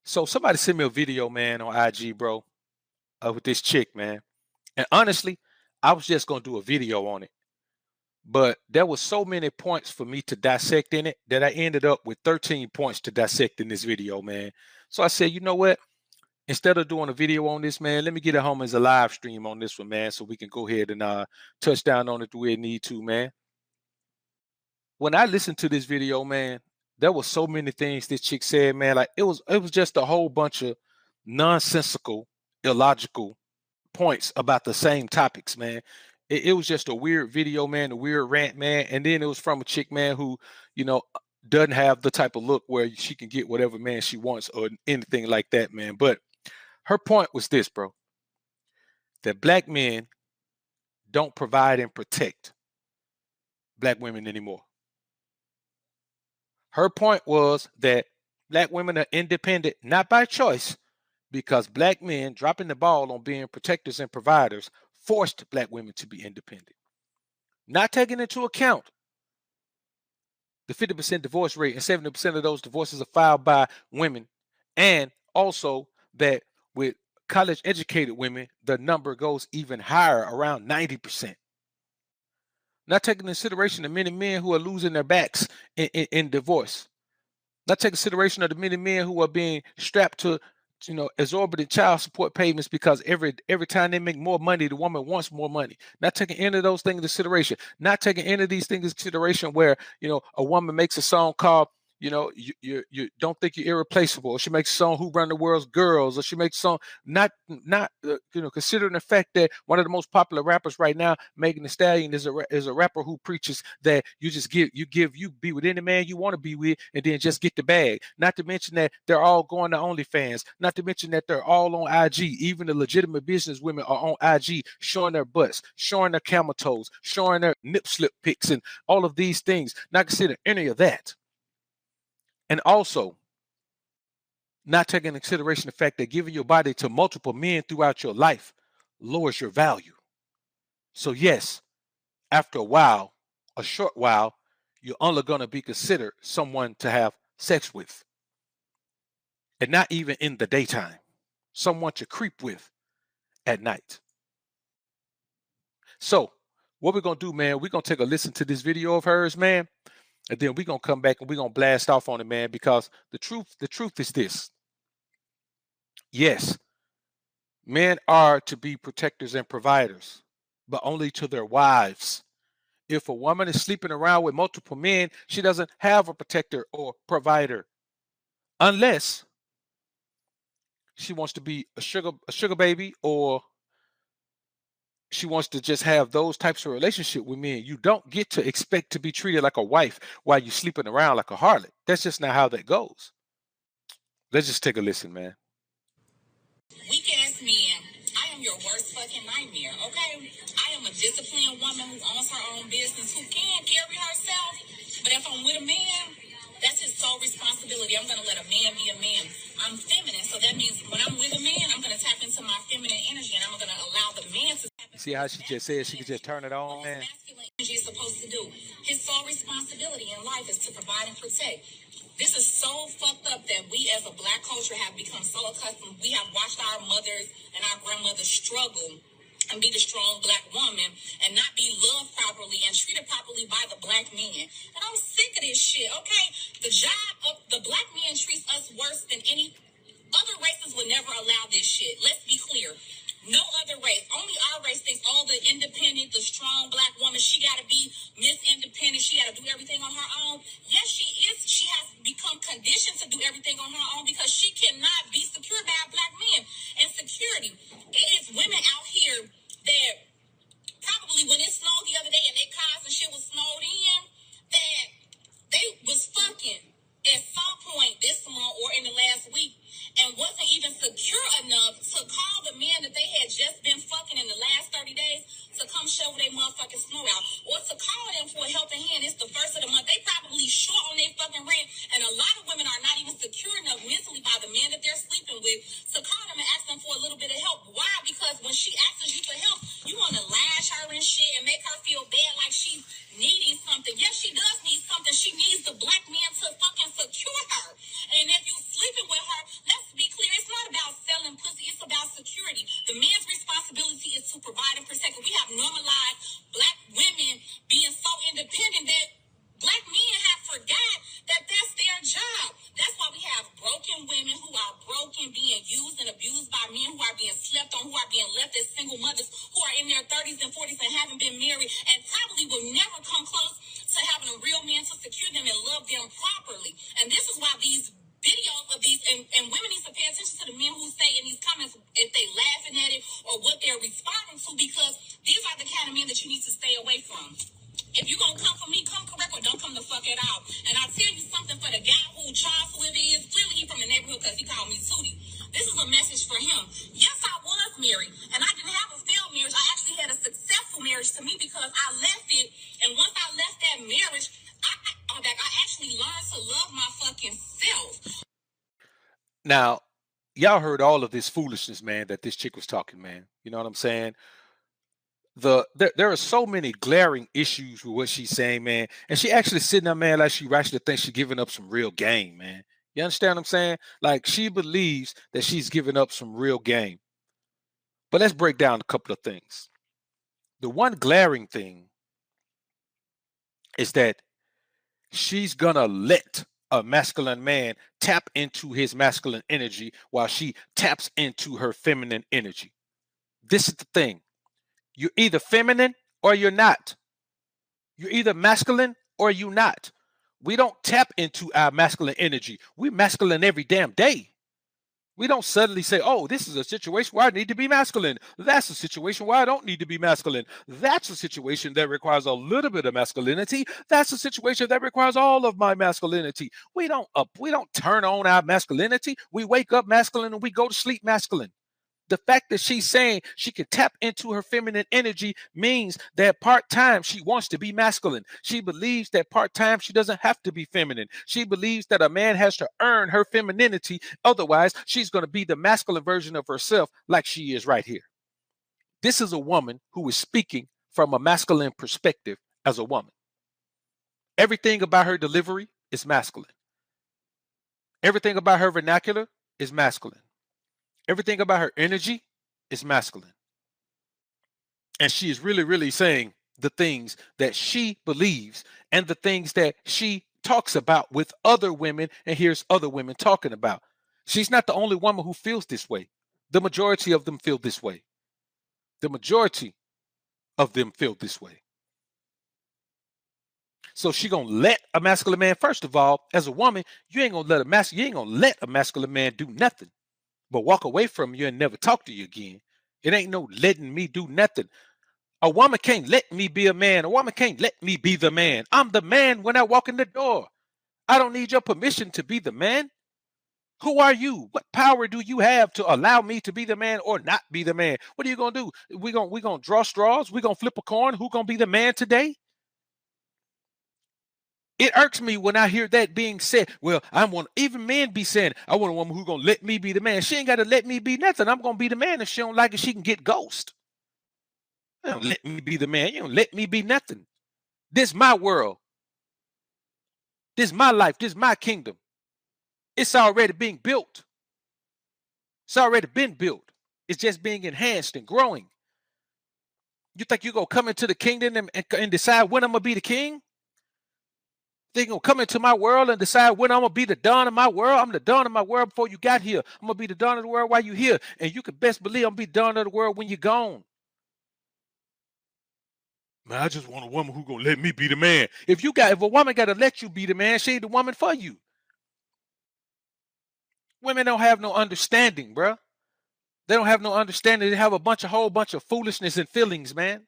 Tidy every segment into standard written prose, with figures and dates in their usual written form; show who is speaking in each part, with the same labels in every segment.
Speaker 1: So somebody sent me a video, man, on IG, bro, with this chick, man. And honestly, I was just gonna do a video on it, but there was so many points for me to dissect in it that I ended up with 13 points to dissect in this video, man. So I said, you know what? Instead of doing a video on this, man, let me get it home as a live stream on this one, man, so we can go ahead and touch down on it the way it need to, man. When I listened to this video, man, there was so many things this chick said, man. Like it was just a whole bunch of nonsensical, illogical points about the same topics, man. It was just a weird video, man, a weird rant, man. And then it was from a chick, man, who, you know, doesn't have the type of look where she can get whatever man she wants or anything like that, man. But her point was this, bro, that black men don't provide and protect black women anymore. Her point was that black women are independent, not by choice, because black men dropping the ball on being protectors and providers forced black women to be independent. Not taking into account the 50% divorce rate and 70% of those divorces are filed by women, and also that with college educated women, the number goes even higher, around 90%. Not taking into consideration the many men who are losing their backs in divorce. Not taking consideration of the many men who are being strapped to, exorbitant child support payments because every time they make more money, the woman wants more money. Not taking any of those things into consideration. Not taking any of these things into consideration where, a woman makes a song called, you don't think you're irreplaceable, or she makes a song "Who Run the World's Girls," or she makes a song not considering the fact that one of the most popular rappers right now, Megan Thee Stallion, is a rapper who preaches that you be with any man you want to be with, and then just get the bag. Not to mention that they're all going to OnlyFans. Not to mention that they're all on IG. Even the legitimate business women are on IG showing their butts, showing their camel toes, showing their nip slip pics, and all of these things. Not considering any of that. And also, not taking into consideration the fact that giving your body to multiple men throughout your life lowers your value. So yes, after a while, a short while, you're only going to be considered someone to have sex with. And not even in the daytime. Someone to creep with at night. So what we're going to do, man, we're going to take a listen to this video of hers, man. And then we're going to come back and we're going to blast off on it, man, because the truth is this. Yes, men are to be protectors and providers, but only to their wives. If a woman is sleeping around with multiple men, she doesn't have a protector or provider, unless she wants to be a sugar baby, or she wants to just have those types of relationship with men. You don't get to expect to be treated like a wife while you're sleeping around like a harlot. That's just not how that goes. Let's just take a listen, man.
Speaker 2: Weak ass men, I am your worst fucking nightmare, okay? I am a disciplined woman who owns her own business, who can carry herself. But if I'm with a man, that's his sole responsibility. I'm going to let a man be a man. I'm feminine, so that means when I'm with a man, I'm going to tap into my feminine energy, and I'm going to allow the man to tap into.
Speaker 1: See how she just said she could just turn it on, man?
Speaker 2: Masculine energy is supposed to do. His sole responsibility in life is to provide and protect. This is so fucked up that we as a black culture have become so accustomed. We have watched our mothers and our grandmothers struggle and be the strong black woman and not be loved properly and treated properly by the black men. And I'm sick of this shit, okay? The job of the black man treats us worse than any other races would never allow this shit. Let's be clear. No other race. Only our race thinks all the independent, the strong black woman, she got to be Miss Independent. She got to do everything on her own. Yes, she is. She has become conditioned to do everything on her own because she cannot be secured by a black man. And security. It is women out here that probably when it snowed the other day and their cars and shit was snowed in, that they was fucking at some point this month or in the last week and wasn't even secure enough to call the men that they had just been fucking in the last 30 days to come shovel their motherfucking snow out, or to call them for a helping hand. It's the first of the month. They probably short on their fucking rent, and a lot of women are not even secure enough mentally by the men that they're sleeping with to call them and ask them for a little bit of help. Why? Because when she asks you for help, you want to lash her and shit and make her feel bad like she's needing something. Yes, she does need something. She needs the black man to fucking secure her. And if you sleeping with her, let's be 30s and 40s and haven't been married and probably will never come close to having a real man to secure them and love them properly. And this is why these videos of these, and women need to pay attention to the men who say in these comments if they laughing at it or what they're responding to, because these are the kind of men that you need to stay away from. If you're going to come for me, come correct or don't come the fuck at all. And I'll tell you something, for the guy who Charles Swift is, clearly he from the neighborhood because he called me Tootie. This is a message for him. Yes, I was married, and I didn't have a failed marriage. I actually had a successful marriage to me because I left it. And once I left that marriage, I actually learned to love my fucking self.
Speaker 1: Now, y'all heard all of this foolishness, man, that this chick was talking, man. You know what I'm saying? There are so many glaring issues with what she's saying, man. And she actually sitting there, man, like she actually thinks she's giving up some real game, man. You understand what I'm saying? Like she believes that she's giving up some real game. But let's break down a couple of things. The one glaring thing is that she's gonna let a masculine man tap into his masculine energy while she taps into her feminine energy. This is the thing. You're either feminine or you're not. You're either masculine or you're not. We don't tap into our masculine energy. We're masculine every damn day. We don't suddenly say, oh, this is a situation where I need to be masculine. That's a situation where I don't need to be masculine. That's a situation that requires a little bit of masculinity. That's a situation that requires all of my masculinity. We don't turn on our masculinity. We wake up masculine and we go to sleep masculine. The fact that she's saying she can tap into her feminine energy means that part-time she wants to be masculine. She believes that part-time she doesn't have to be feminine. She believes that a man has to earn her femininity. Otherwise, she's going to be the masculine version of herself like she is right here. This is a woman who is speaking from a masculine perspective as a woman. Everything about her delivery is masculine. Everything about her vernacular is masculine. Everything about her energy is masculine. And she is really, really saying the things that she believes and the things that she talks about with other women and hears other women talking about. She's not the only woman who feels this way. The majority of them feel this way. The majority of them feel this way. So she gonna let a masculine man, first of all, as a woman, you ain't gonna let a masculine man do nothing but walk away from you and never talk to you again. It ain't no letting me do nothing. A woman can't let me be a man. A woman can't let me be the man. I'm the man when I walk in the door. I don't need your permission to be the man. Who are you? What power do you have to allow me to be the man or not be the man? What are you gonna do? We gonna draw straws? We gonna flip a coin? Who gonna be the man today? It irks me when I hear that being said. Well, even men be saying, I want a woman who's gonna let me be the man. She ain't gotta let me be nothing. I'm gonna be the man. If she don't like it, she can get ghost. Don't let me be the man. You don't let me be nothing. This my world. This my life. This my kingdom. It's already being built. It's already been built. It's just being enhanced and growing. You think you're gonna come into the kingdom and decide when I'm gonna be the king? They're gonna come into my world and decide when I'm gonna be the dawn of my world. I'm the dawn of my world before you got here. I'm gonna be the dawn of the world while you're here. And you can best believe I'm gonna be the dawn of the world when you're gone. Man, I just want a woman who gonna let me be the man. If a woman gotta let you be the man, she ain't the woman for you. Women don't have no understanding, bruh. They don't have no understanding. They have a whole bunch of foolishness and feelings, man.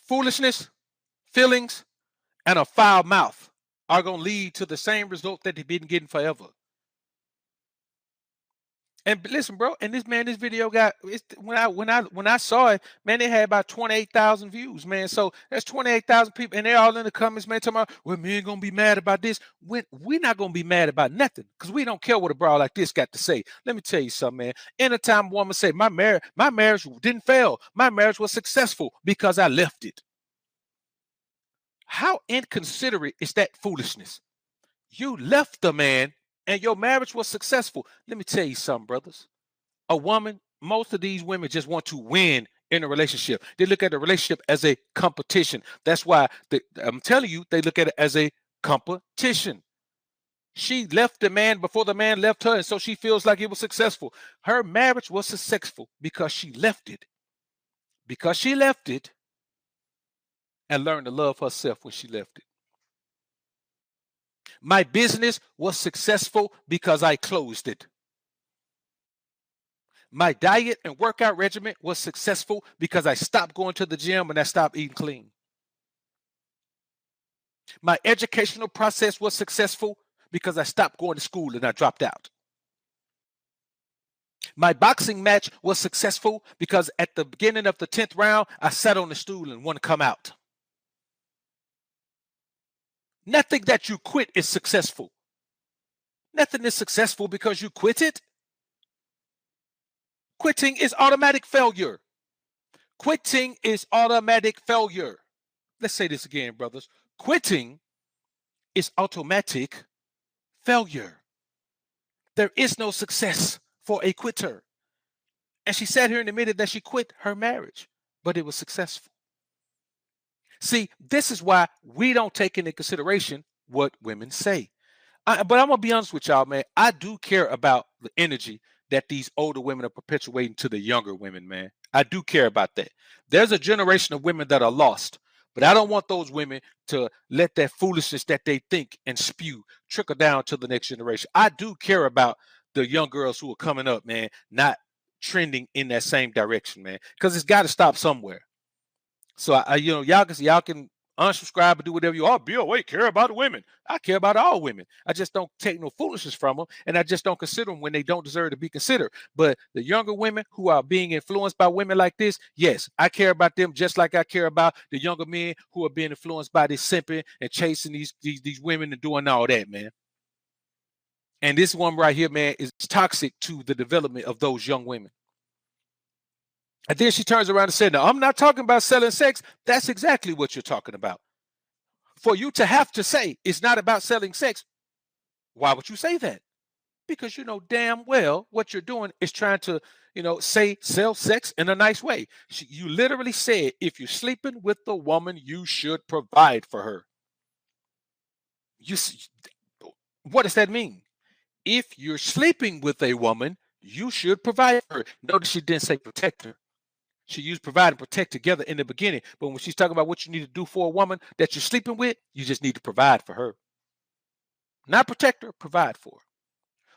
Speaker 1: Foolishness, feelings, and a foul mouth are going to lead to the same result that they've been getting forever. And listen, bro, and this video when I saw it, man, they had about 28,000 views, man. So that's 28,000 people, and they're all in the comments, man, talking about, well, me ain't gonna be mad about this. We're not gonna be mad about nothing, because we don't care what a bra like this got to say. Let me tell you something, man. Anytime a woman say my marriage didn't fail, my marriage was successful because I left it. How inconsiderate is that foolishness? You left the man and your marriage was successful. Let me tell you something, brothers. Most of these women just want to win in a relationship. They look at a relationship as a competition. That's why I'm telling you, they look at it as a competition. She left the man before the man left her, and so she feels like it was successful. Her marriage was successful because she left it. because she left it and learned to love herself when she left it. My business was successful because I closed it. My diet and workout regimen was successful because I stopped going to the gym and I stopped eating clean. My educational process was successful because I stopped going to school and I dropped out. My boxing match was successful because at the beginning of the 10th round, I sat on the stool and wouldn't come out. Nothing that you quit is successful. Nothing is successful because you quit it. Quitting is automatic failure. Quitting is automatic failure. Let's say this again, brothers. Quitting is automatic failure. There is no success for a quitter. And she sat here and admitted that she quit her marriage, but it was successful. See, this is why we don't take into consideration what women say. But I'm going to be honest with y'all, man. I do care about the energy that these older women are perpetuating to the younger women, man. I do care about that. There's a generation of women that are lost, but I don't want those women to let that foolishness that they think and spew trickle down to the next generation. I do care about the young girls who are coming up, man, not trending in that same direction, man, because it's got to stop somewhere. So y'all can unsubscribe and do whatever you are. Bill, wait, care about the women. I care about all women. I just don't take no foolishness from them, and I just don't consider them when they don't deserve to be considered. But the younger women who are being influenced by women like this, yes, I care about them just like I care about the younger men who are being influenced by this simping and chasing these women and doing all that, man. And this one right here, man, is toxic to the development of those young women. And then she turns around and said, no, I'm not talking about selling sex. That's exactly what you're talking about. For you to have to say it's not about selling sex, why would you say that? Because you know damn well what you're doing is trying to, say sell sex in a nice way. You literally said if you're sleeping with the woman, you should provide for her. What does that mean? If you're sleeping with a woman, you should provide for her. Notice she didn't say protect her. She used provide and protect together in the beginning. But when she's talking about what you need to do for a woman that you're sleeping with, you just need to provide for her. Not protect her, provide for her.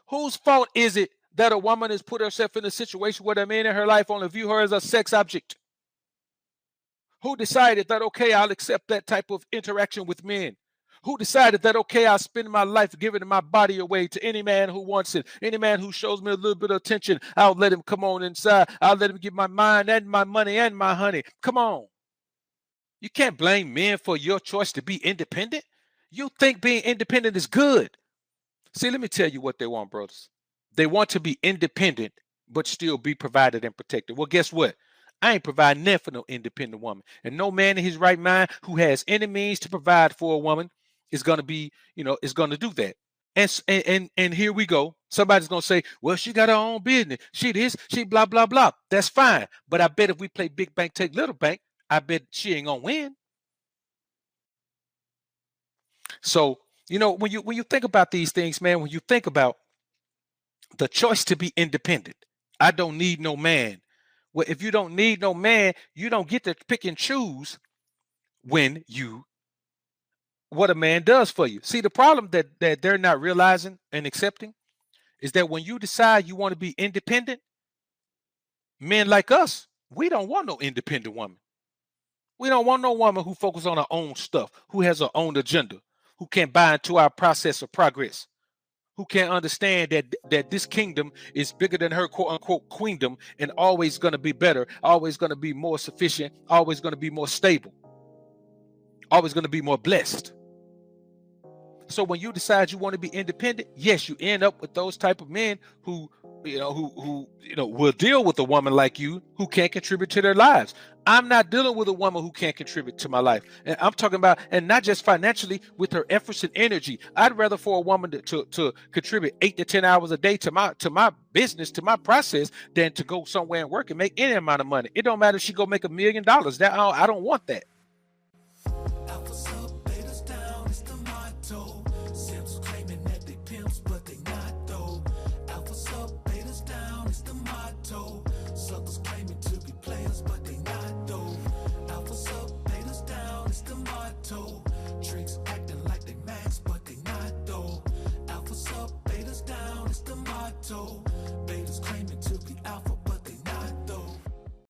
Speaker 1: Whose fault is it that a woman has put herself in a situation where the men in her life only view her as a sex object? Who decided that, okay, I'll accept that type of interaction with men? Who decided that, okay, I'll spend my life giving my body away to any man who wants it, any man who shows me a little bit of attention, I'll let him come on inside. I'll let him get my mind and my money and my honey. Come on. You can't blame men for your choice to be independent. You think being independent is good. See, let me tell you what they want, brothers. They want to be independent, but still be provided and protected. Well, guess what? I ain't providing nothing for no independent woman. And no man in his right mind who has any means to provide for a woman is going to be, is going to do that. And here we go. Somebody's going to say, well, she got her own business. She this, she blah, blah, blah. That's fine. But I bet if we play big bank, take little bank, I bet she ain't going to win. So, when you think about these things, man, when you think about the choice to be independent, I don't need no man. Well, if you don't need no man, you don't get to pick and choose what a man does for you. See, the problem that they're not realizing and accepting is that when you decide you want to be independent, men like us, we don't want no independent woman. We don't want no woman who focuses on her own stuff, who has her own agenda, who can't buy into our process of progress, who can't understand that this kingdom is bigger than her quote unquote queendom and always going to be better, always going to be more sufficient, always going to be more stable, always going to be more blessed. So when you decide you want to be independent, yes, you end up with those type of men who will deal with a woman like you who can't contribute to their lives. I'm not dealing with a woman who can't contribute to my life. And I'm talking about, and not just financially, with her efforts and energy. I'd rather for a woman to contribute 8 to 10 hours a day to my business, to my process, than to go somewhere and work and make any amount of money. It don't matter if she go make $1 million. That I don't want that.
Speaker 2: Suckers claiming to be players, but they not. told.